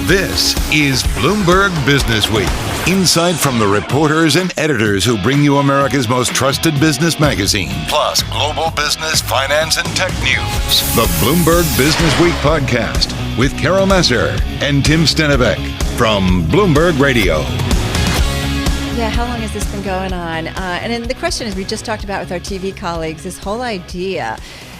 This is Bloomberg Businessweek. Insight from the reporters and editors who bring you America's most trusted business magazine, plus global business, finance, and tech news. The Bloomberg Businessweek podcast with Carol Massar and Tim Stenovec from Bloomberg Radio. Yeah, how long has this been going on? And then the question is, we just talked about with our TV colleagues, this whole idea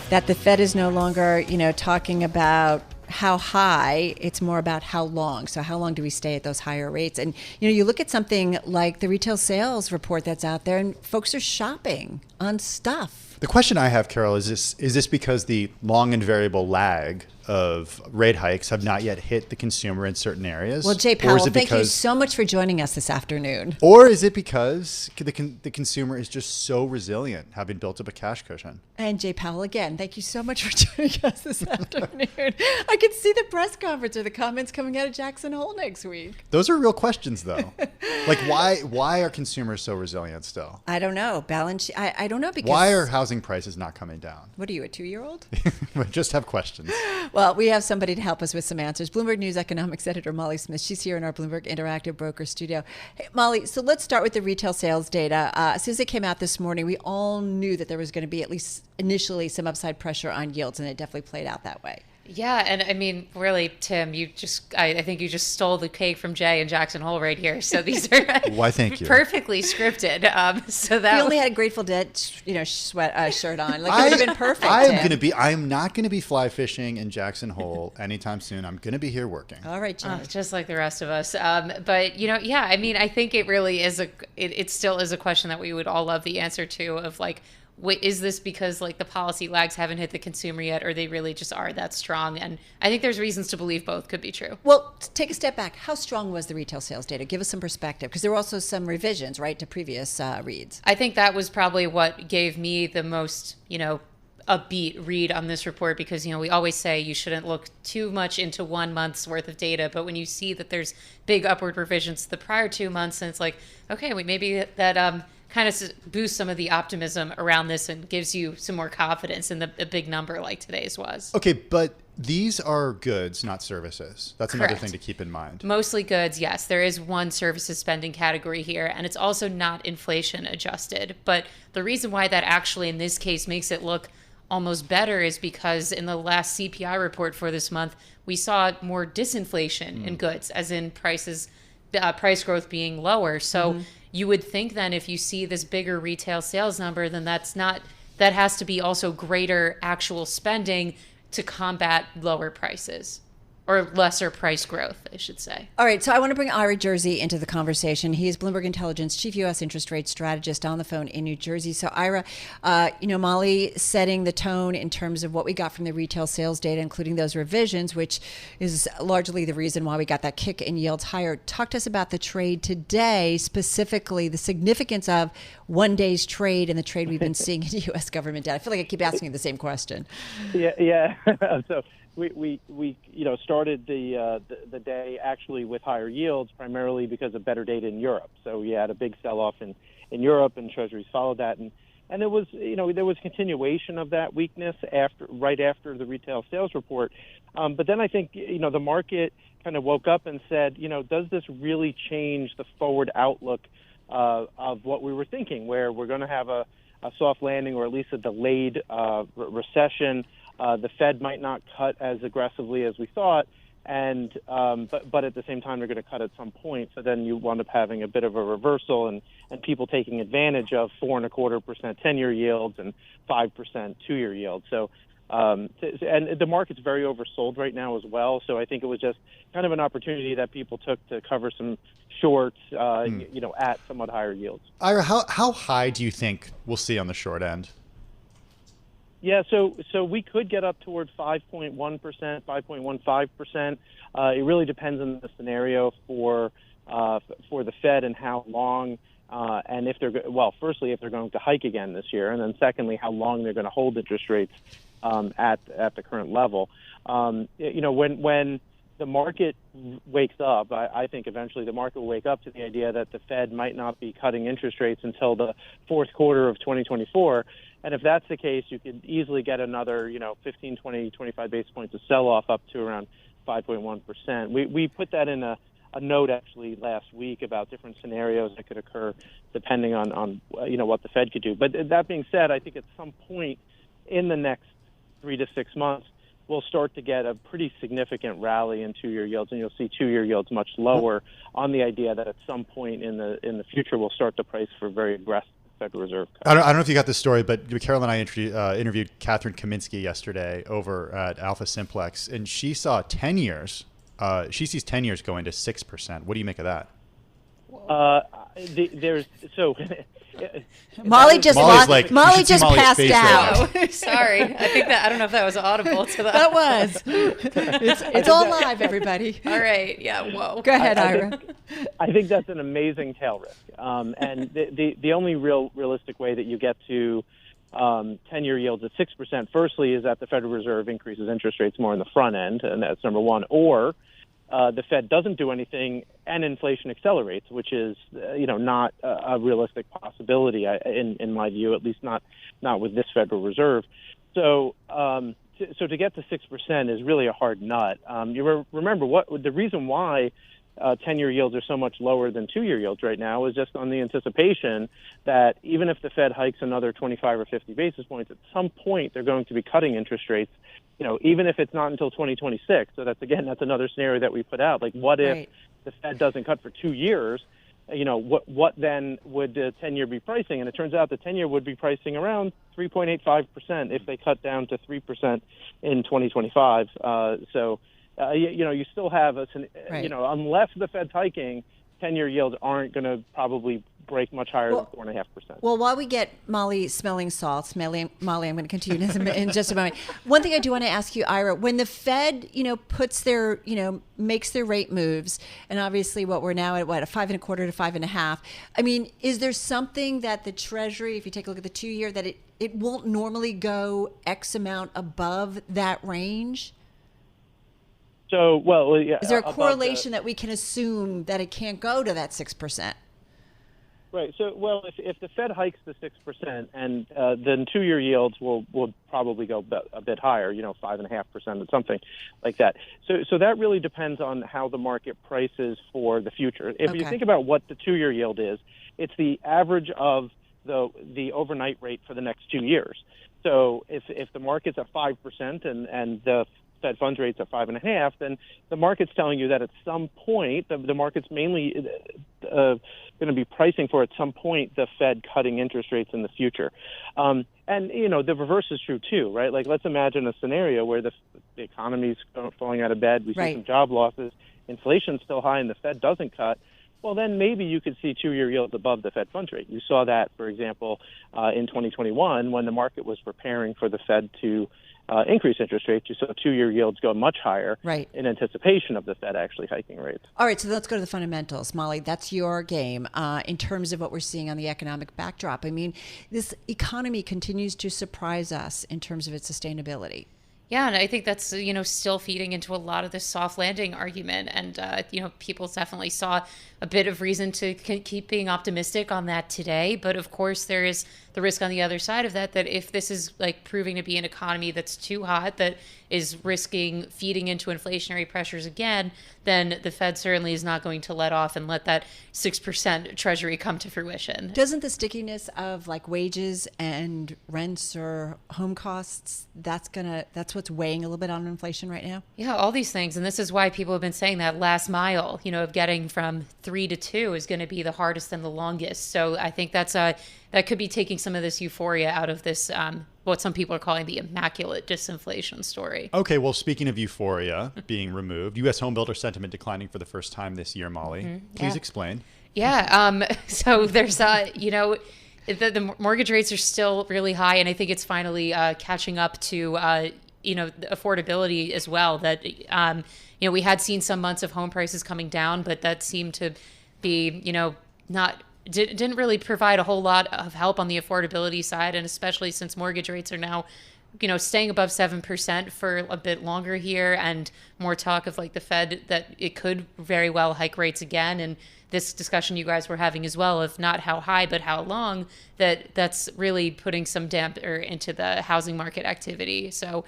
that the Fed is no longer, talking about how high, it's more about how long. So how long do we stay at those higher rates? And, you look at something like the retail sales report that's out there and folks are shopping on stuff. The question I have, Carol, is this because the long and variable lag of rate hikes have not yet hit the consumer in certain areas? Well, Jay Powell, thank you so much for joining us this afternoon. Or is it because the consumer is just so resilient, having built up a cash cushion? And Jay Powell, again, thank you so much for joining us this afternoon. I can see the press conference or the comments coming out of Jackson Hole next week. Those are real questions, though. Like, why are consumers so resilient still? I don't know. Balance. I don't know because. Why are housing prices not coming down? What are you, a 2-year-old? Just have questions. Well, we have somebody to help us with some answers. Bloomberg News economics editor Molly Smith. She's here in our Bloomberg Interactive Broker studio. Hey, Molly, so let's start with the retail sales data. As soon as it came out this morning, we all knew that there was going to be at least initially some upside pressure on yields, and it definitely played out that way. Yeah, and I mean, really, Tim, I think you just stole the cake from Jay and Jackson Hole right here. So these are why, thank you. Perfectly scripted. So that we only had a Grateful Dead, shirt on. Like, it would have been perfect. I'm not going to be fly fishing in Jackson Hole anytime soon. I'm going to be here working. All right, Jay. Just like the rest of us. But I mean, I think it really is it still is a question that we would all love the answer to of like, is this because like the policy lags haven't hit the consumer yet, or they really just are that strong? And I think there's reasons to believe both could be true. Well, take a step back. How strong was the retail sales data? Give us some perspective, because there were also some revisions, right, to previous reads. I think that was probably what gave me the most, upbeat read on this report, because, we always say you shouldn't look too much into 1 month's worth of data. But when you see that there's big upward revisions to the prior 2 months, and it's like, okay, maybe that kind of boosts some of the optimism around this and gives you some more confidence in a big number like today's was. Okay, but these are goods, not services. That's Correct. Another thing to keep in mind. Mostly goods, yes. There is one services spending category here, and it's also not inflation adjusted. But the reason why that actually in this case makes it look almost better is because in the last CPI report for this month, we saw more disinflation in goods, as in price growth being lower. So you would think then if you see this bigger retail sales number, then that has to be also greater actual spending to combat lower prices. Or lesser price growth, I should say. All right, so I want to bring Ira Jersey into the conversation. He is Bloomberg Intelligence Chief U.S. Interest Rate Strategist on the phone in New Jersey. So Ira, Molly setting the tone in terms of what we got from the retail sales data, including those revisions, which is largely the reason why we got that kick in yields higher. Talk to us about the trade today, specifically the significance of 1 day's trade and the trade we've been seeing in U.S. government debt. I feel like I keep asking you the same question. Yeah. So we started the day actually with higher yields, primarily because of better data in Europe. So we had a big sell-off in Europe, and Treasuries followed that, and it was there was continuation of that weakness right after the retail sales report. But then I think the market kind of woke up and said, does this really change the forward outlook of what we were thinking, where we're going to have a soft landing or at least a delayed recession? The Fed might not cut as aggressively as we thought, and but at the same time they're going to cut at some point. So then you wind up having a bit of a reversal, and people taking advantage of 4.25% 10-year yields and 5% 2-year yields. So and the market's very oversold right now as well. So I think it was just kind of an opportunity that people took to cover some shorts, at somewhat higher yields. Ira, how high do you think we'll see on the short end? Yeah, so we could get up towards 5.1%, 5.15%. It really depends on the scenario for the Fed and how long, and if firstly, if they're going to hike again this year, and then secondly, how long they're going to hold interest rates at the current level. When the market wakes up, I think eventually the market will wake up to the idea that the Fed might not be cutting interest rates until the fourth quarter of 2024. And if that's the case, you could easily get another, 15, 20, 25 basis points of sell-off up to around 5.1%. We put that in a note actually last week about different scenarios that could occur depending on what the Fed could do. But that being said, I think at some point in the next 3 to 6 months, we'll start to get a pretty significant rally in 2-year yields, and you'll see 2-year yields much lower on the idea that at some point in the future we'll start to price for very aggressive Federal Reserve cuts. I don't know if you got this story, but Carol and I interviewed Catherine Kaminsky yesterday over at Alpha Simplex, and she saw 10 years. She sees 10 years going to 6%. What do you make of that? Molly just passed out. Oh, sorry, I don't know if that was audible to that. That was. It's all live, everybody. All right, yeah. Whoa. Go ahead, Ira. I think that's an amazing tail risk, and the only realistic way that you get to 10-year yields at 6%, firstly, is that the Federal Reserve increases interest rates more in the front end, and that's number one, or the Fed doesn't do anything and inflation accelerates, which is not a realistic possibility in my view, at least not with this Federal Reserve. So to get to 6% is really a hard nut. You remember the reason why 10-year yields are so much lower than 2-year yields right now is just on the anticipation that even if the Fed hikes another 25 or 50 basis points, at some point they're going to be cutting interest rates, even if it's not until 2026. So that's another scenario that we put out. Like, what if the Fed doesn't cut for 2 years? What then would the 10-year be pricing? And it turns out the 10-year would be pricing around 3.85% if they cut down to 3% in 2025. You still have unless the Fed's hiking, 10-year yields aren't going to probably break much higher than 4.5%. Well, while we get Molly smelling salts, Molly, I'm going to continue in just a moment. One thing I do want to ask you, Ira, when the Fed, puts their, makes their rate moves, and obviously we're now at a 5.25 to 5.5. I mean, is there something that the Treasury, if you take a look at the 2-year, that it won't normally go X amount above that range? So, yeah. Is there a correlation that we can assume that it can't go to that 6%? Right. So, if the Fed hikes the 6%, and then 2-year yields will probably go a bit higher, 5.5% or something like that. So that really depends on how the market prices for the future. If you think about what the 2-year yield is, it's the average of the overnight rate for the next 2 years. So if the market's at 5% and the Fed funds rates at 5.5, then the market's telling you that at some point, the market's mainly going to be pricing for at some point the Fed cutting interest rates in the future. And the reverse is true too, right? Like, let's imagine a scenario where the economy's falling out of bed, we see some job losses, inflation's still high, and the Fed doesn't cut. Well, then maybe you could see 2-year yields above the Fed funds rate. You saw that, for example, in 2021 when the market was preparing for the Fed to increase interest rates. You saw 2-year yields go much higher in anticipation of the Fed actually hiking rates. All right, so let's go to the fundamentals. Molly, that's your game in terms of what we're seeing on the economic backdrop. I mean, this economy continues to surprise us in terms of its sustainability. Yeah, and I think that's, still feeding into a lot of this soft landing argument. And, people definitely saw a bit of reason to keep being optimistic on that today. But of course, there is the risk on the other side of that if this is proving to be an economy that's too hot, that is risking feeding into inflationary pressures again, then the Fed certainly is not going to let off and let that 6% Treasury come to fruition. Doesn't the stickiness of wages and rents or home costs, that's what's weighing a little bit on inflation right now? Yeah, all these things. And this is why people have been saying that last mile, of getting from 3 to 2 is going to be the hardest and the longest. So I think that could be taking some of this euphoria out of this, what some people are calling the immaculate disinflation story. Okay, well, speaking of euphoria being removed, U.S. homebuilder sentiment declining for the first time this year, Molly. Please explain. Yeah, so there's, the mortgage rates are still really high, and I think it's finally catching up to, affordability as well. That, we had seen some months of home prices coming down, but that seemed to be, didn't really provide a whole lot of help on the affordability side, and especially since mortgage rates are now, staying above 7% for a bit longer here, and more talk of the Fed that it could very well hike rates again. And this discussion you guys were having as well of not how high, but how long, that's really putting some damper into the housing market activity. So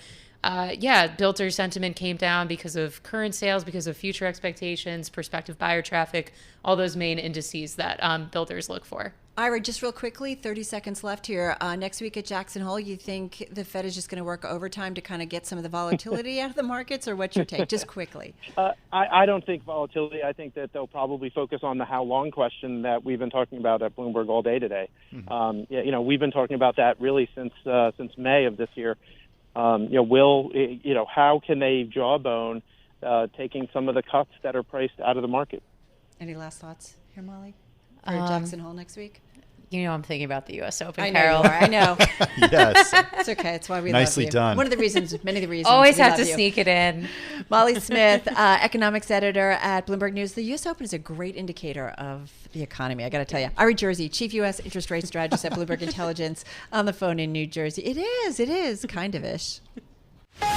builder sentiment came down because of current sales, because of future expectations, prospective buyer traffic, all those main indices that builders look for. Ira, just real quickly, 30 seconds left here. Next week at Jackson Hole, you think the Fed is just going to work overtime to kind of get some of the volatility out of the markets, or what's your take? Just quickly. I don't think volatility. I think that they'll probably focus on the how long question that we've been talking about at Bloomberg all day today. Mm-hmm. We've been talking about that really since May of this year. How can they jawbone taking some of the cuts that are priced out of the market? Any last thoughts here, Molly, for Jackson Hole next week? I'm thinking about the U.S. Open. I know you are. I know. Yes. It's okay. It's why we Nicely love you. done. Many of the reasons. Always we have love to you. sneak it in. Molly Smith, economics editor at Bloomberg News. The U.S. Open is a great indicator of the economy, I got to tell you. Ira Jersey, chief U.S. interest rate strategist at Bloomberg Intelligence, on the phone in New Jersey. It is kind of ish.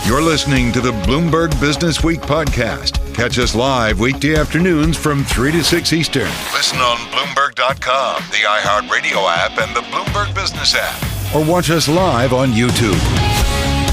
You're listening to the Bloomberg Businessweek podcast. Catch us live weekday afternoons from 3 to 6 Eastern. Listen on Bloomberg.com, the iHeartRadio app, and the Bloomberg Business app. Or watch us live on YouTube.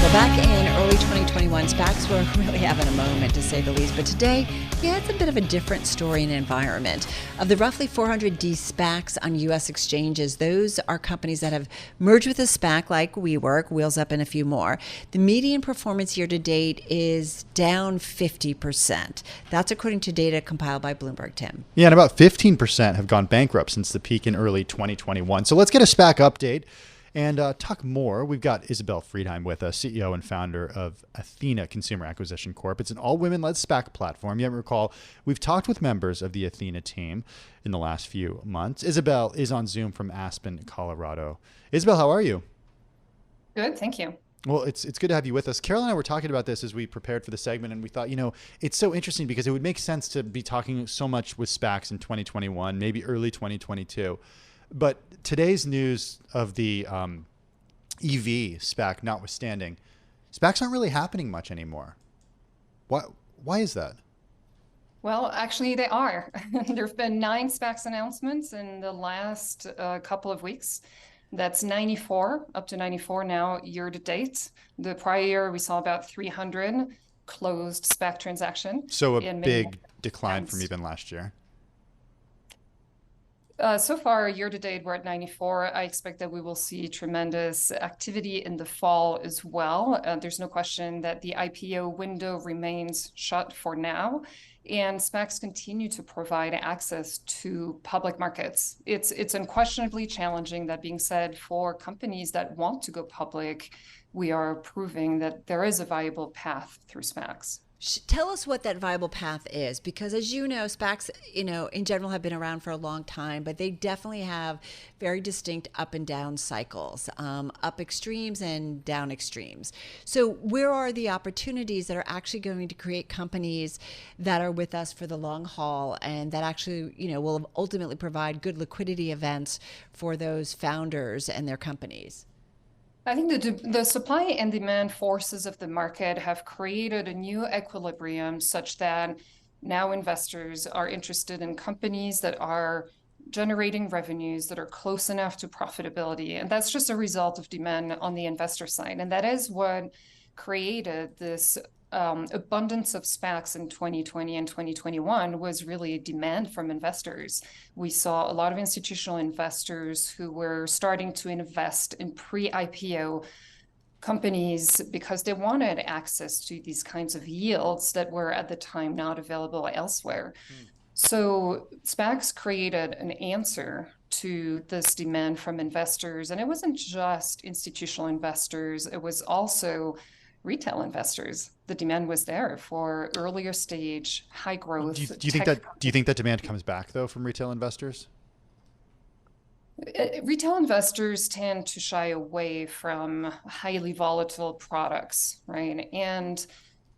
Well, back in early 2021, SPACs were really having a moment, to say the least. But today, it's a bit of a different story and environment. Of the roughly 400 de-SPACs on U.S. exchanges, those are companies that have merged with a SPAC like WeWork, Wheels Up, and a few more. The median performance year to date is down 50%. That's according to data compiled by Bloomberg, Tim. Yeah, and about 15% have gone bankrupt since the peak in early 2021. So let's get a SPAC update and talk more. We've got Isabelle Freidheim with us, CEO and founder of Athena Consumer Acquisition Corp. It's an all-women-led SPAC platform. You might recall, we've talked with members of the Athena team in the last few months. Isabelle is on Zoom from Aspen, Colorado. Isabelle, how are you? Good, thank you. Well, it's good to have you with us. Carol and I were talking about this as we prepared for the segment, and we thought, it's so interesting because it would make sense to be talking so much with SPACs in 2021, maybe early 2022. But today's news of the EV SPAC notwithstanding, SPACs aren't really happening much anymore. Why is that? Well, actually, they are. There have been 9 SPACs announcements in the last couple of weeks. That's 94, up to 94 now year to date. The prior year, we saw about 300 closed SPAC transactions. So a big decline from even last year. So far, year to date, we're at 94. I expect that we will see tremendous activity in the fall as well. There's no question that the IPO window remains shut for now, and SPACs continue to provide access to public markets. It's unquestionably challenging. That being said, for companies that want to go public, we are proving that there is a viable path through SPACs. Tell us what that viable path is, because as you know, SPACs, in general have been around for a long time, but they definitely have very distinct up and down cycles, up extremes and down extremes. So where are the opportunities that are actually going to create companies that are with us for the long haul and that actually, will ultimately provide good liquidity events for those founders and their companies? I think the supply and demand forces of the market have created a new equilibrium such that now investors are interested in companies that are generating revenues that are close enough to profitability. And that's just a result of demand on the investor side. And that is what created this abundance of SPACs in 2020 and 2021 was really demand from investors. We saw a lot of institutional investors who were starting to invest in pre-IPO companies because they wanted access to these kinds of yields that were at the time not available elsewhere. So SPACs created an answer to this demand from investors. And it wasn't just institutional investors, it was also retail investors. The demand was there for earlier stage, high growth. Do you think that demand comes back though from retail investors? Retail investors tend to shy away from highly volatile products, right? And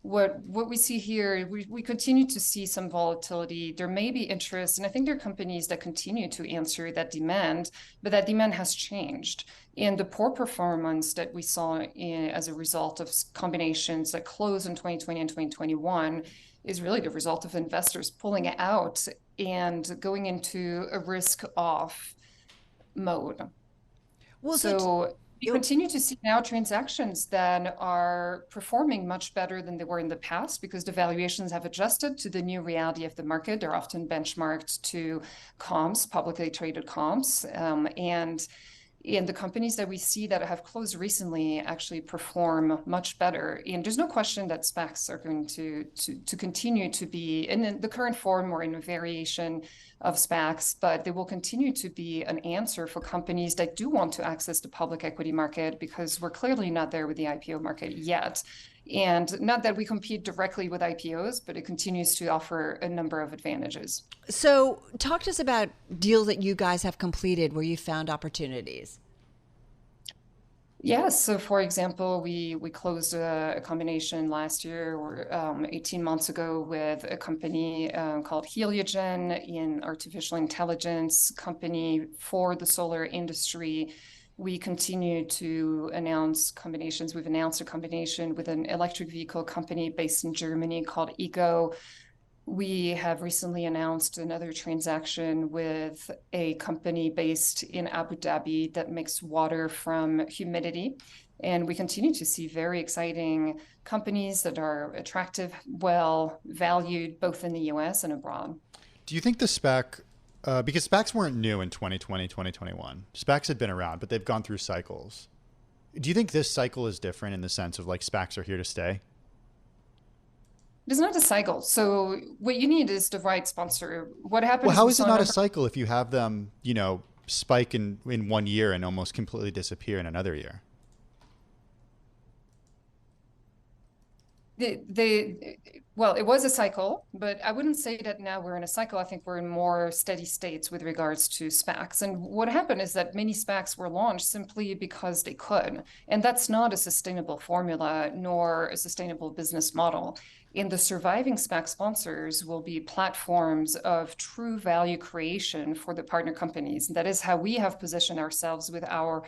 what we see here, we continue to see some volatility. There may be interest, and I think there are companies that continue to answer that demand, but that demand has changed. And the poor performance that we saw as a result of combinations that closed in 2020 and 2021 is really the result of investors pulling out and going into a risk-off mode. Well, so We continue to see now transactions that are performing much better than they were in the past because the valuations have adjusted to the new reality of the market. They're often benchmarked to comps, publicly traded comps, and the companies that we see that have closed recently actually perform much better. And there's no question that SPACs are going to continue to be in the current form or in a variation of SPACs, but they will continue to be an answer for companies that do want to access the public equity market, because we're clearly not there with the IPO market yet. And not that we compete directly with IPOs, but it continues to offer a number of advantages. So talk to us about deals that you guys have completed where you found opportunities. Yes. So, for example, we closed a combination last year or 18 months ago with a company called Heliogen, an artificial intelligence company for the solar industry. We continue to announce combinations. We've announced a combination with an electric vehicle company based in Germany called Ego. We have recently announced another transaction with a company based in Abu Dhabi that makes water from humidity. And we continue to see very exciting companies that are attractive, well valued, both in the US and abroad. Do you think the SPAC, because SPACs weren't new in 2020, 2021, SPACs had been around, but they've gone through cycles. Do you think this cycle is different in the sense of like SPACs are here to stay? It's not a cycle. So what you need is the right sponsor. What happens? Well, how is it not a cycle if you have them, spike in 1 year and almost completely disappear in another year? Well, it was a cycle, but I wouldn't say that now we're in a cycle. I think we're in more steady states with regards to SPACs. And what happened is that many SPACs were launched simply because they could. And that's not a sustainable formula, nor a sustainable business model. And the surviving SPAC sponsors will be platforms of true value creation for the partner companies. And that is how we have positioned ourselves with our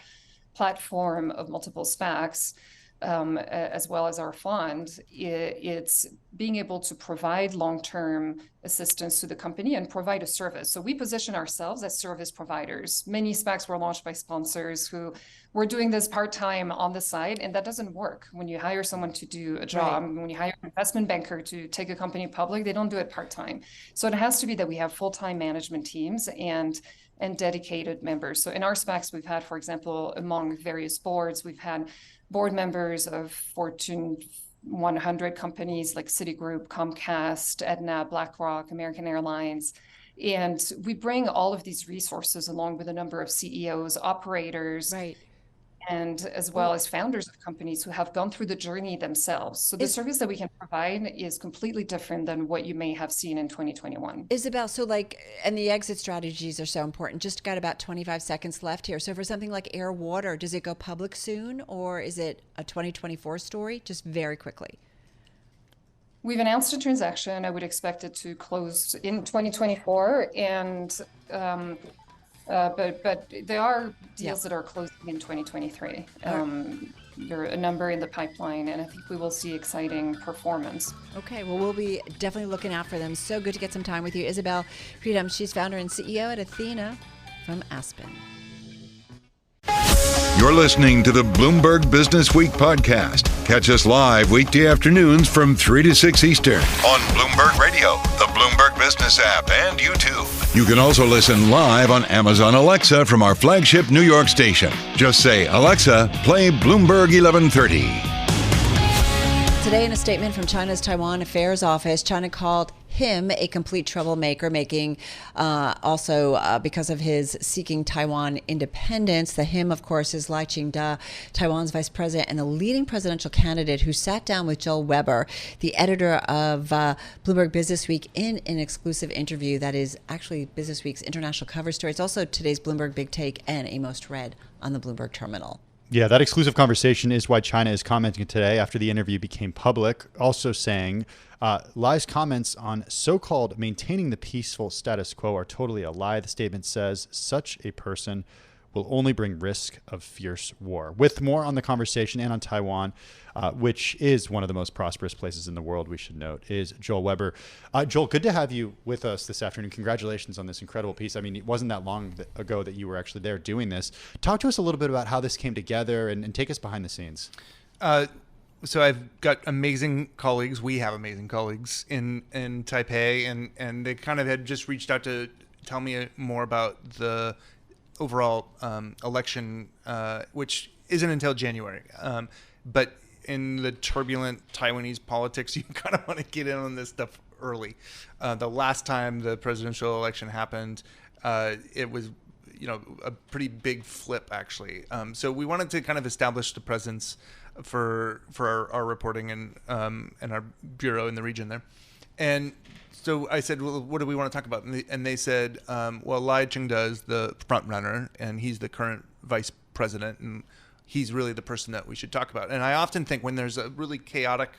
platform of multiple SPACs. As well as our fund, it's being able to provide long-term assistance to the company and provide a service. So we position ourselves as service providers. Many SPACs were launched by sponsors who were doing this part-time on the side, and that doesn't work. When you hire someone to do a job, right. When you hire an investment banker to take a company public, they don't do it part-time. So it has to be that we have full-time management teams and dedicated members. So in our SPACs, we've had, for example, among various boards, we've had board members of Fortune 100 companies like Citigroup, Comcast, Aetna, BlackRock, American Airlines. And we bring all of these resources along with a number of CEOs, operators, right, and as well as founders of companies who have gone through the journey themselves. So the service that we can provide is completely different than what you may have seen in 2021. Isabelle, so and the exit strategies are so important. Just got about 25 seconds left here. So for something like Air Water, does it go public soon, or is it a 2024 story? Just very quickly. We've announced a transaction. I would expect it to close in 2024, and but there are deals that are closing in 2023. There are a number in the pipeline, and I think we will see exciting performance. Okay, well, we'll be definitely looking out for them. So good to get some time with you. Isabelle Freidheim, she's founder and CEO at Athena from Aspen. You're listening to the Bloomberg Businessweek podcast. Catch us live weekday afternoons from 3 to 6 Eastern on Bloomberg Radio, the Bloomberg Business app, and YouTube. You can also listen live on Amazon Alexa from our flagship New York station. Just say, Alexa, play Bloomberg 1130. Today, in a statement from China's Taiwan Affairs Office, China called him a complete troublemaker, making also because of his seeking Taiwan independence. The him, of course, is Lai Ching-te, Taiwan's vice president and the leading presidential candidate, who sat down with Joel Weber, the editor of Bloomberg Businessweek, in an exclusive interview that is actually Businessweek's international cover story. It's also today's Bloomberg Big Take and a most read on the Bloomberg terminal. Yeah, that exclusive conversation is why China is commenting today after the interview became public, also saying Lai's comments on so-called maintaining the peaceful status quo are totally a lie. The statement says such a person will only bring risk of fierce war. With more on the conversation and on Taiwan, which is one of the most prosperous places in the world, we should note, is Joel Weber. Joel, good to have you with us this afternoon. Congratulations on this incredible piece. I mean, it wasn't that long ago that you were actually there doing this. Talk to us a little bit about how this came together and take us behind the scenes. So I've got amazing colleagues. We have amazing colleagues in Taipei, and they kind of had just reached out to tell me more about the overall election, which isn't until January. But in the turbulent Taiwanese politics, you kind of want to get in on this stuff early. The last time the presidential election happened, it was, a pretty big flip, actually. So we wanted to kind of establish the presence for our reporting and our bureau in the region there. And so I said, well, what do we want to talk about? And they said, well, Lai Ching-te is the front runner, and he's the current vice president, and he's really the person that we should talk about. And I often think when there's a really chaotic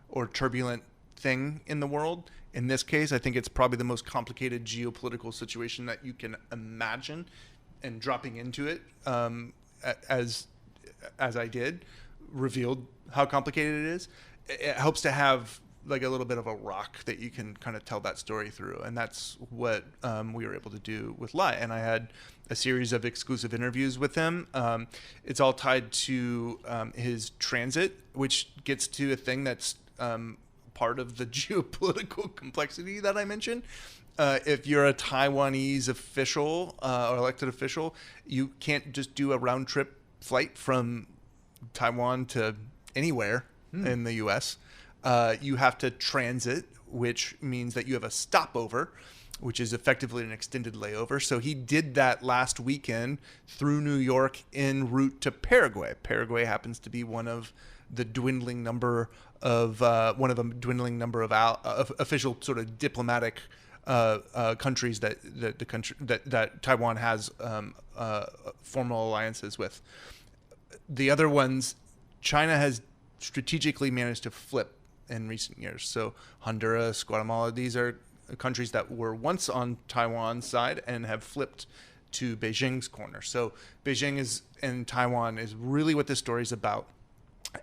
or turbulent thing in the world, in this case, I think it's probably the most complicated geopolitical situation that you can imagine, and dropping into it, as I did, revealed how complicated it is. It helps to have like a little bit of a rock that you can kind of tell that story through. And that's what we were able to do with Lai. And I had a series of exclusive interviews with him. It's all tied to his transit, which gets to a thing that's part of the geopolitical complexity that I mentioned. If you're a Taiwanese official or elected official, you can't just do a round trip flight from Taiwan to anywhere in the U.S. You have to transit, which means that you have a stopover, which is effectively an extended layover. So he did that last weekend through New York en route to Paraguay. Paraguay happens to be one of the dwindling number of official sort of diplomatic countries that Taiwan has formal alliances with. The other ones, China has strategically managed to flip in recent years. So Honduras, Guatemala, these are countries that were once on Taiwan's side and have flipped to Beijing's corner. So Beijing and Taiwan is really what this story is about.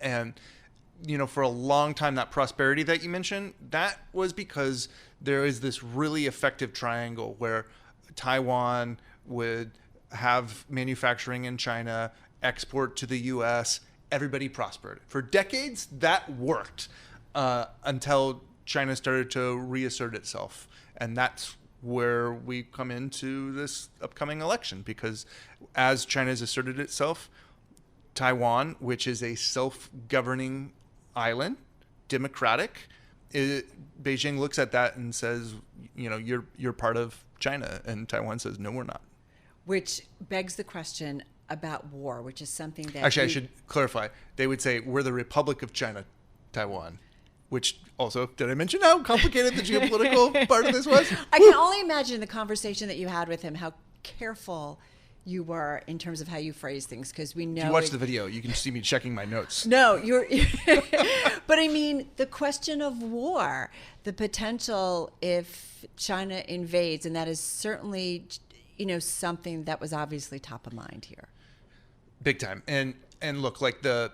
And, for a long time, that prosperity that you mentioned, that was because there is this really effective triangle where Taiwan would have manufacturing in China, export to the U.S., everybody prospered. For decades, that worked until China started to reassert itself. And that's where we come into this upcoming election, because as China's asserted itself, Taiwan, which is a self-governing island, democratic, Beijing looks at that and says, you're part of China. And Taiwan says, no, we're not. Which begs the question about war, which is something that... Actually, I should clarify. They would say, we're the Republic of China, Taiwan. Which also, did I mention how complicated the geopolitical part of this was? I can only imagine the conversation that you had with him, how careful you were in terms of how you phrase things, because we know... If you watch the video, you can see me checking my notes. No, you're... But I mean, the question of war, the potential if China invades, and that is certainly, something that was obviously top of mind here. Big time. And look, like the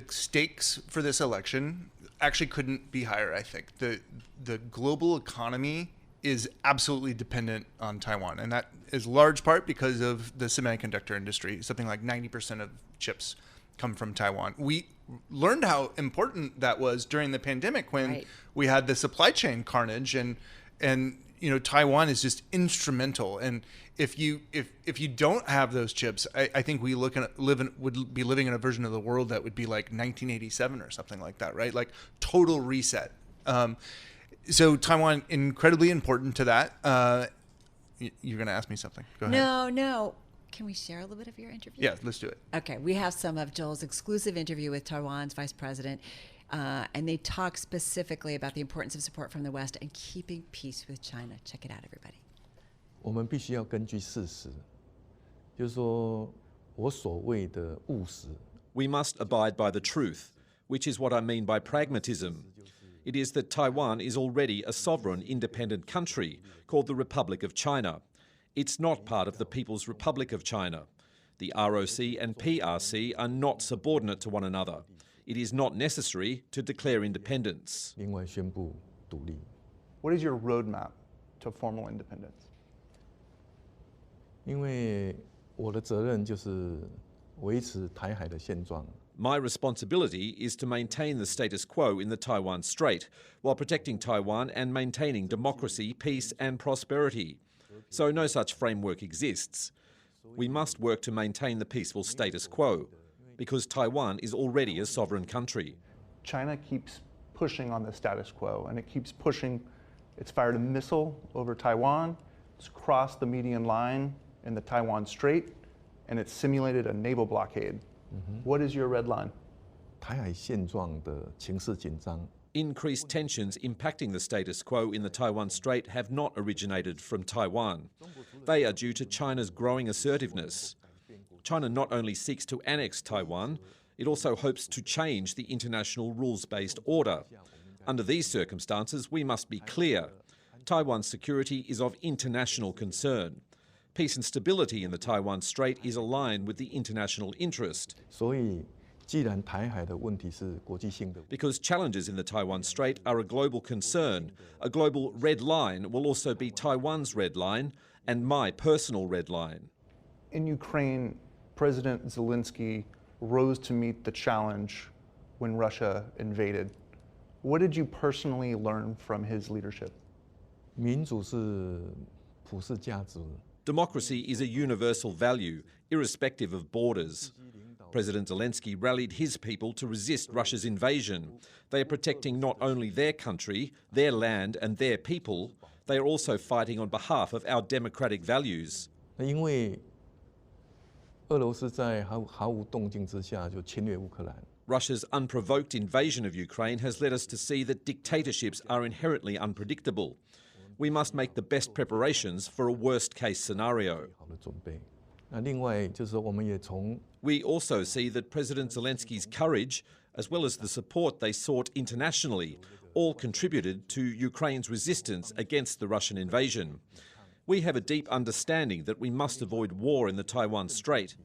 stakes for this election actually couldn't be higher, I think. The global economy is absolutely dependent on Taiwan, and that is large part because of the semiconductor industry. Something like 90% of chips come from Taiwan. We learned how important that was during the pandemic when we had the supply chain carnage, and Taiwan is just instrumental. And if you don't have those chips, I think we would be living in a version of the world that would be like 1987 or something like that, right? Like total reset. So Taiwan, incredibly important to that. You're going to ask me something. Go ahead. No. Can we share a little bit of your interview? Yeah, let's do it. Okay. We have some of Joel's exclusive interview with Taiwan's vice president, and they talk specifically about the importance of support from the West and keeping peace with China. Check it out, everybody. 我们必须要根据事实，就是说我所谓的务实。We must abide by the truth, which is what I mean by pragmatism. It is that Taiwan is already a sovereign, independent country called the Republic of China. It's not part of the People's Republic of China. The ROC and PRC are not subordinate to one another. It is not necessary to declare independence. 另外宣布独立。 What is your roadmap to formal independence? 因为我的责任就是维持台海的现状。 My responsibility is to maintain the status quo in the Taiwan Strait while protecting Taiwan and maintaining democracy, peace and prosperity. So no such framework exists. We must work to maintain the peaceful status quo because Taiwan is already a sovereign country. China keeps pushing on the status quo, and it keeps pushing. It's fired a missile over Taiwan, it's crossed the median line in the Taiwan Strait, and it's simulated a naval blockade. What is your red line? 台海现状的情势紧张， Increased tensions impacting the status quo in the Taiwan Strait have not originated from Taiwan. They are due to China's growing assertiveness. China not only seeks to annex Taiwan, it also hopes to change the international rules-based order. Under these circumstances, we must be clear. Taiwan's security is of international concern. Peace and stability in the Taiwan Strait is aligned with the international interest. 所以既然台海的问题是国际性的， Because challenges in the Taiwan Strait are a global concern, a global red line will also be Taiwan's red line and my personal red line. In Ukraine, President Zelensky rose to meet the challenge when Russia invaded. What did you personally learn from his leadership? 民主是普世价值。 Democracy is a universal value, irrespective of borders. President Zelensky rallied his people to resist Russia's invasion. They are protecting not only their country, their land and their people, they are also fighting on behalf of our democratic values. 那因为俄罗斯在毫无动静之下就侵略乌克兰， Russia's unprovoked invasion of Ukraine has led us to see that dictatorships are inherently unpredictable. We must make the best preparations for a worst-case scenario. 好的准备。那另外就是我们也从 We also see that President Zelensky's courage, as well as the support they sought internationally, all contributed to Ukraine's resistance against the Russian invasion. We have a deep understanding that we must avoid war in the Taiwan Strait.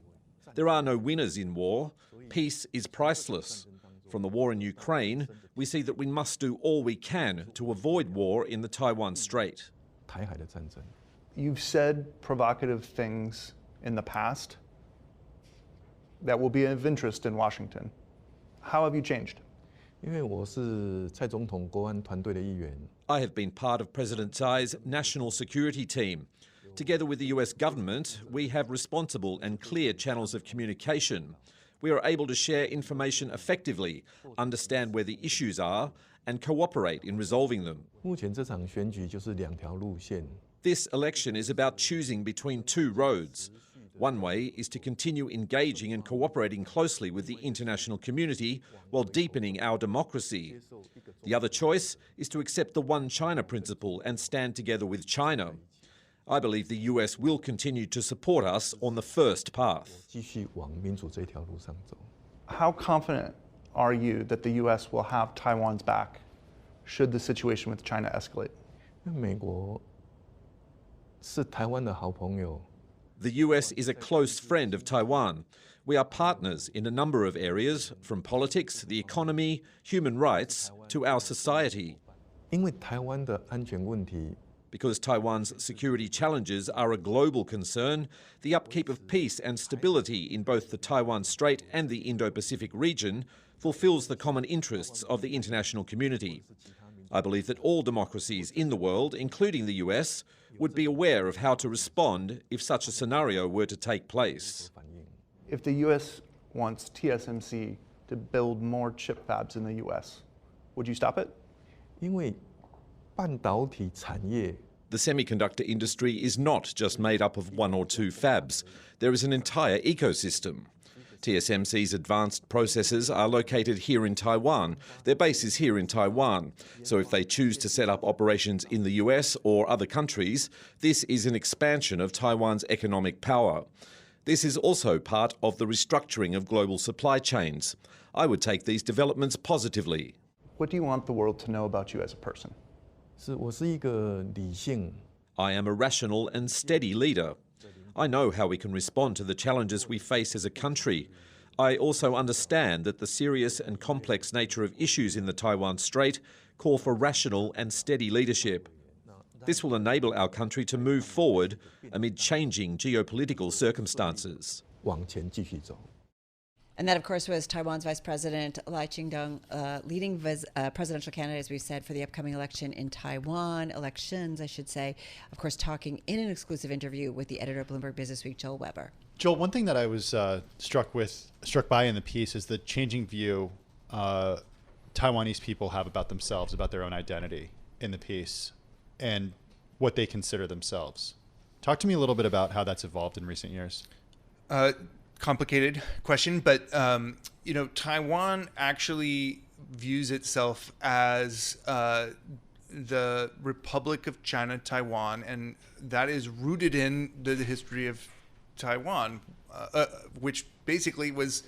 There are no winners in war. Peace is priceless. From the war in Ukraine, we see that we must do all we can to avoid war in the Taiwan Strait. 台海的战争。 You've said provocative things in the past that will be of interest in Washington. How have you changed? 因为我是蔡总统国安团队的一员， I have been part of President Tsai's national security team. Together with the US government, we have responsible and clear channels of communication. We are able to share information effectively, understand where the issues are, and cooperate in resolving them. 目前这场选举就是两条路线。 This election is about choosing between two roads. One way is to continue engaging and cooperating closely with the international community while deepening our democracy. The other choice is to accept the One China principle and stand together with China. I believe the US will continue to support us on the first path. 继续往民主这条路上走。 How confident are you that the U.S. will have Taiwan's back should the situation with China escalate? 因为美国是台湾的好朋友， The US is a close friend of Taiwan. We are partners in a number of areas, from politics, the economy, human rights, to our society. 因为台湾的安全问题 Because Taiwan's security challenges are a global concern, the upkeep of peace and stability in both the Taiwan Strait and the Indo-Pacific region fulfills the common interests of the international community. I believe that all democracies in the world, including the US, would be aware of how to respond if such a scenario were to take place. 反应。 If the U.S. wants TSMC to build more chip fabs in the U.S., would you stop it? 因为半导体产业 The semiconductor industry is not just made up of one or two fabs. There is an entire ecosystem. TSMC's advanced processors are located here in Taiwan. Their base is here in Taiwan. So if they choose to set up operations in the US or other countries, this is an expansion of Taiwan's economic power. This is also part of the restructuring of global supply chains. I would take these developments positively. What do you want the world to know about you as a person? 是我是一个理性、 I am a rational and steady leader. I know how we can respond to the challenges we face as a country. I also understand that the serious and complex nature of issues in the Taiwan Strait call for rational and steady leadership. This will enable our country to move forward amid changing geopolitical circumstances. 往前继续走。 And that, of course, was Taiwan's Vice President Lai Ching-dong, leading presidential candidate, as we've said, for the upcoming election in Taiwan, elections, I should say. Of course, talking in an exclusive interview with the editor of Bloomberg Businessweek, Joel Weber. Joel, one thing that I was struck by in the piece is the changing view Taiwanese people have about themselves, about their own identity in the piece, and what they consider themselves. Talk to me a little bit about how that's evolved in recent years. Complicated question, but Taiwan actually views itself as the Republic of China, Taiwan, and that is rooted in the history of Taiwan, which basically was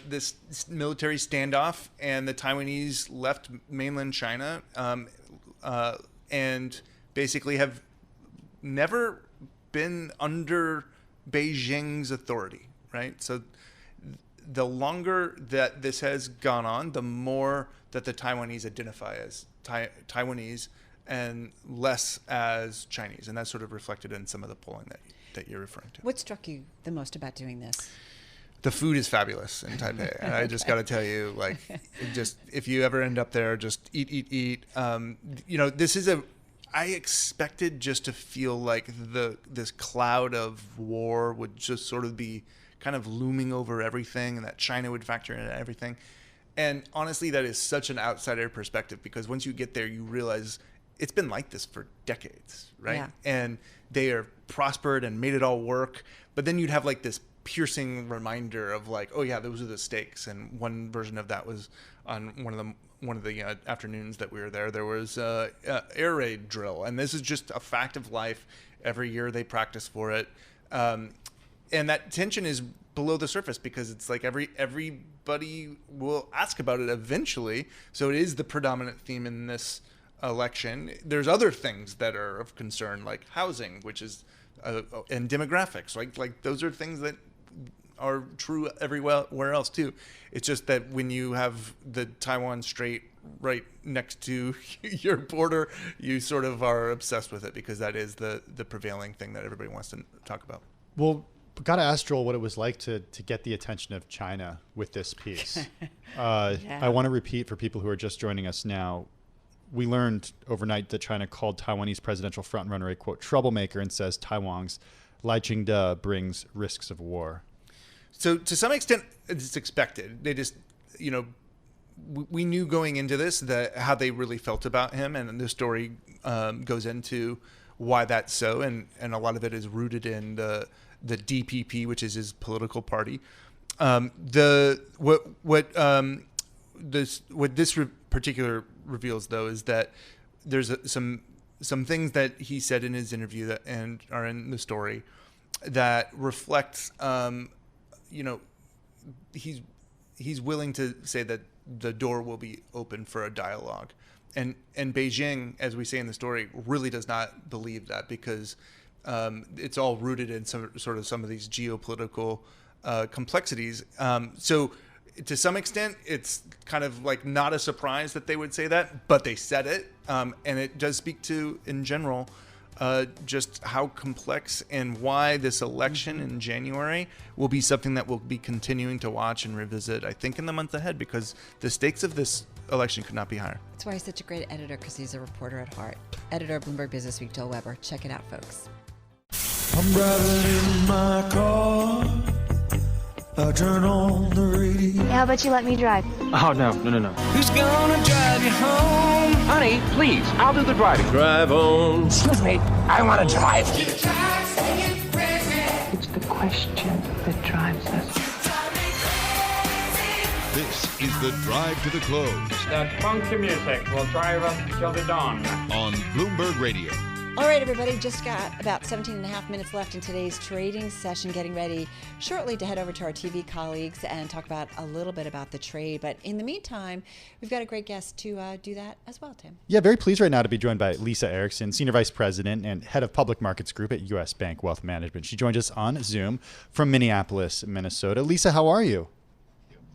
this military standoff, and the Taiwanese left mainland China and basically have never been under Beijing's authority. Right. So the longer that this has gone on, the more that the Taiwanese identify as Taiwanese and less as Chinese. And that's sort of reflected in some of the polling that you're referring to. What struck you the most about doing this? The food is fabulous in Taipei. And I just got to tell you, like, just if you ever end up there, just eat. This is I expected just to feel like this cloud of war would just sort of be kind of looming over everything, and that China would factor in everything. And honestly, that is such an outsider perspective, because once you get there, you realize it's been like this for decades, right? Yeah. And they are prospered and made it all work. But then you'd have like this piercing reminder of like, oh yeah, those are the stakes. And one version of that was on one of the afternoons that we were there. There was air raid drill, and this is just a fact of life. Every year they practice for it. And that tension is below the surface, because it's like everybody will ask about it eventually. So it is the predominant theme in this election. There's other things that are of concern, like housing, which is and demographics. Like those are things that are true everywhere else too. It's just that when you have the Taiwan Strait right next to your border, you sort of are obsessed with it, because that is the prevailing thing that everybody wants to talk about. Well, got to ask Joel what it was like to get the attention of China with this piece. Yeah. I want to repeat for people who are just joining us now. We learned overnight that China called Taiwanese presidential frontrunner a, quote, troublemaker, and says Taiwan's Lai Ching-de brings risks of war. So to some extent, it's expected. They just, we knew going into this how they really felt about him, and the story goes into why that's so, and a lot of it is rooted in the DPP, which is his political party. What this particular reveals, though, is that there's some things that he said in his interview that and are in the story that reflect, he's willing to say that the door will be open for a dialogue, and Beijing, as we say in the story, really does not believe that, because it's all rooted in some of these geopolitical complexities. So to some extent, it's kind of like not a surprise that they would say that, but they said it, and it does speak to, in general, just how complex and why this election in January will be something that we'll be continuing to watch and revisit, I think, in the months ahead, because the stakes of this election could not be higher. That's why he's such a great editor, because he's a reporter at heart. Editor of Bloomberg Businessweek, Joel Weber. Check it out, folks. I'm driving in my car. I turn on the radio. How about you let me drive? Oh, no. Who's gonna drive you home? Honey, please, I'll do the driving. Drive on. Excuse me, I want to drive. It's the question that drives us. This is the Drive to the Close. That funky music will drive us till the dawn. On Bloomberg Radio. All right, everybody, just got about 17 and a half minutes left in today's trading session, getting ready shortly to head over to our TV colleagues and talk about a little bit about the trade. But in the meantime, we've got a great guest to do that as well, Tim. Yeah, very pleased right now to be joined by Lisa Erickson, Senior Vice President and Head of Public Markets Group at U.S. Bank Wealth Management. She joins us on Zoom from Minneapolis, Minnesota. Lisa, how are you?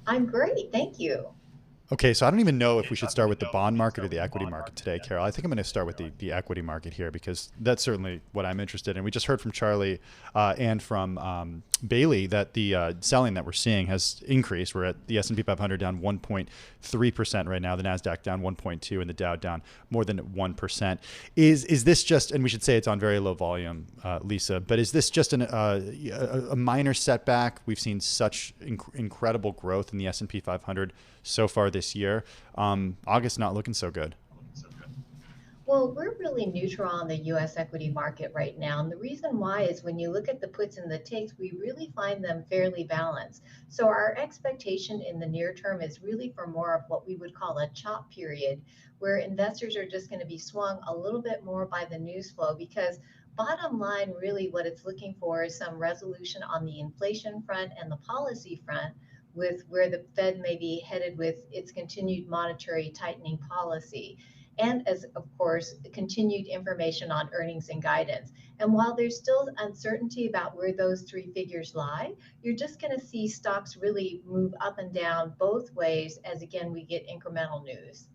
I'm great, thank you. Okay, so I don't even know if we should start with the bond market or the equity market today, Carol. I think I'm going to start with the equity market here because that's certainly what I'm interested in. We just heard from Charlie and from Bailey that the selling that we're seeing has increased. We're at the S&P 500 down 1.3% right now, the NASDAQ down 1.2%, and the Dow down more than 1%. Is this just, and we should say it's on very low volume, Lisa, but is this just a minor setback? We've seen such incredible growth in the S&P 500 so far this year. August not looking so good. Well, we're really neutral on the U.S. equity market right now. And the reason why is when you look at the puts and the takes, we really find them fairly balanced. So our expectation in the near term is really for more of what we would call a chop period, where investors are just going to be swung a little bit more by the news flow, because bottom line, really what it's looking for is some resolution on the inflation front and the policy front, with where the Fed may be headed with its continued monetary tightening policy. And as, of course, continued information on earnings and guidance. And while there's still uncertainty about where those three figures lie, you're just going to see stocks really move up and down both ways as, again, we get incremental news.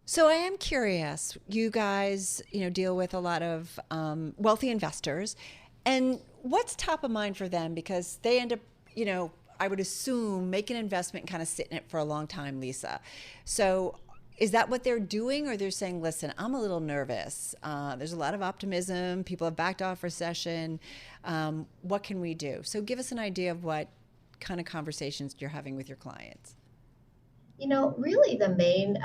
So I am curious, you guys, deal with a lot of wealthy investors, and what's top of mind for them? Because they end up, I would assume, make an investment and kind of sit in it for a long time, Lisa. So is that what they're doing, or they're saying, listen, I'm a little nervous. There's a lot of optimism. People have backed off recession. What can we do? So give us an idea of what kind of conversations you're having with your clients. Really the main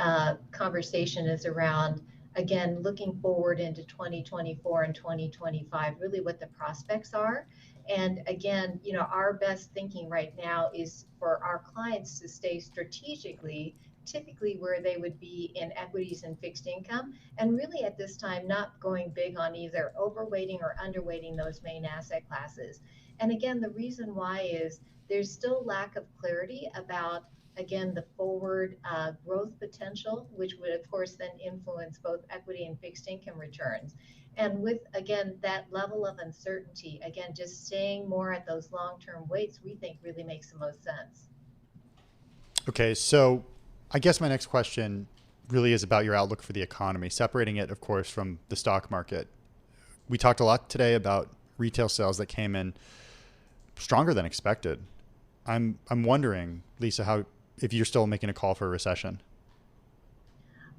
conversation is around, again, looking forward into 2024 and 2025, really what the prospects are. And again, our best thinking right now is for our clients to stay strategically, typically where they would be in equities and fixed income, and really at this time not going big on either overweighting or underweighting those main asset classes. And again, the reason why is there's still lack of clarity about, again, the forward growth potential, which would of course then influence both equity and fixed income returns. And with, again, that level of uncertainty, again, just staying more at those long-term weights, we think really makes the most sense. Okay, so I guess my next question really is about your outlook for the economy, separating it, of course, from the stock market. We talked a lot today about retail sales that came in stronger than expected. I'm wondering, Lisa, if you're still making a call for a recession.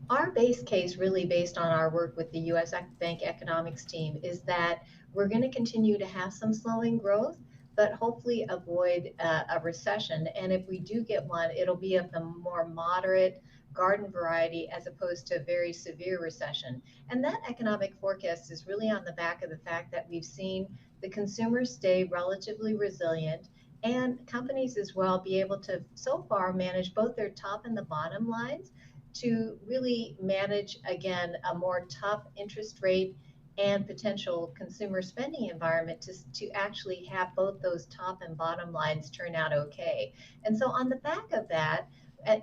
Our base case, really based on our work with the U.S. Bank economics team, is that we're going to continue to have some slowing growth, but hopefully avoid a recession. And if we do get one, it'll be of the more moderate garden variety as opposed to a very severe recession. And that economic forecast is really on the back of the fact that we've seen the consumers stay relatively resilient, and companies as well be able to so far manage both their top and the bottom lines to really manage, again, a more tough interest rate and potential consumer spending environment to actually have both those top and bottom lines turn out okay. And so on the back of that,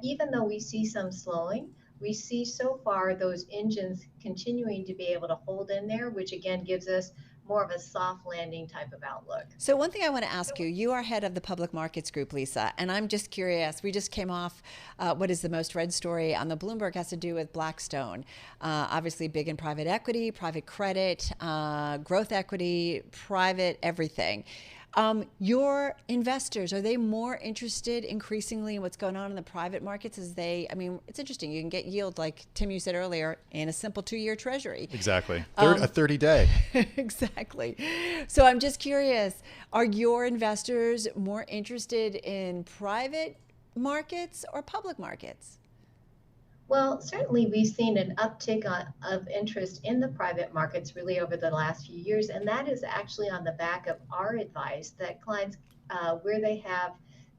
even though we see some slowing, we see so far those engines continuing to be able to hold in there, which again gives us more of a soft landing type of outlook. So one thing I want to ask you, you are head of the public markets group, Lisa, and I'm just curious, we just came off what is the most read story on the Bloomberg, has to do with Blackstone. Obviously big in private equity, private credit, growth equity, private everything. Your investors, are they more interested increasingly in what's going on in the private markets it's interesting. You can get yield, like Tim, you said earlier, in a simple 2-year treasury. Exactly. A 30-day. Exactly. So I'm just curious, are your investors more interested in private markets or public markets? Well, certainly we've seen an uptick of interest in the private markets really over the last few years, and that is actually on the back of our advice that clients, where they have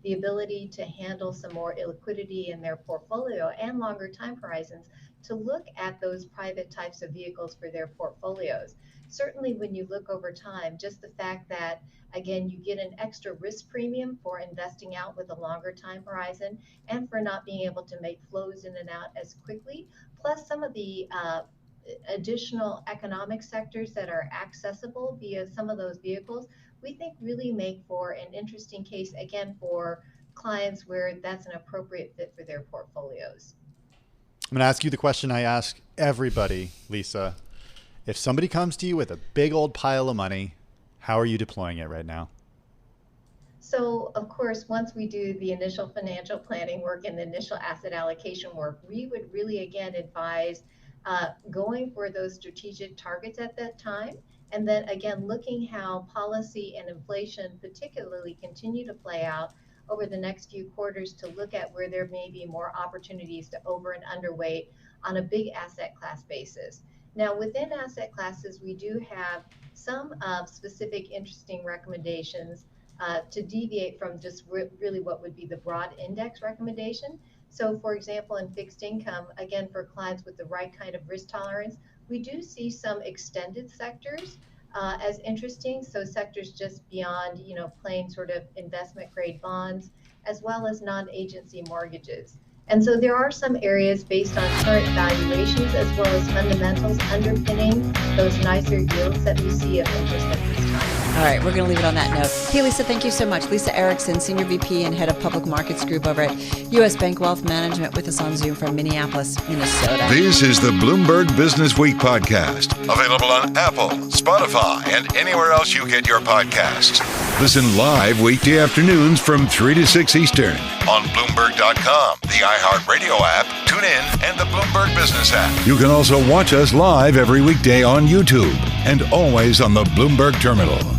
the ability to handle some more illiquidity in their portfolio and longer time horizons, to look at those private types of vehicles for their portfolios. Certainly when you look over time, just the fact that, again, you get an extra risk premium for investing out with a longer time horizon and for not being able to make flows in and out as quickly, plus some of the additional economic sectors that are accessible via some of those vehicles, we think really make for an interesting case, again, for clients where that's an appropriate fit for their portfolios. I'm going to ask you the question I ask everybody, Lisa. If somebody comes to you with a big old pile of money, how are you deploying it right now? So, of course, once we do the initial financial planning work and the initial asset allocation work, we would really, again, advise going for those strategic targets at that time. And then, again, looking how policy and inflation particularly continue to play out over the next few quarters to look at where there may be more opportunities to over and underweight on a big asset class basis. Now, within asset classes, we do have some specific interesting recommendations to deviate from just really what would be the broad index recommendation. So, for example, in fixed income, again, for clients with the right kind of risk tolerance, we do see some extended sectors as interesting. So sectors just beyond, plain sort of investment grade bonds, as well as non-agency mortgages. And so there are some areas based on current valuations as well as fundamentals underpinning those nicer yields that we see of interest at this time. All right, we're going to leave it on that note. Hey, Lisa, thank you so much. Lisa Erickson, Senior VP and Head of Public Markets Group over at U.S. Bank Wealth Management, with us on Zoom from Minneapolis, Minnesota. This is the Bloomberg Businessweek podcast, available on Apple, Spotify, and anywhere else you get your podcasts. Listen live weekday afternoons from 3 to 6 Eastern on Bloomberg.com, the iHeartRadio app, TuneIn, and the Bloomberg Business app. You can also watch us live every weekday on YouTube and always on the Bloomberg Terminal.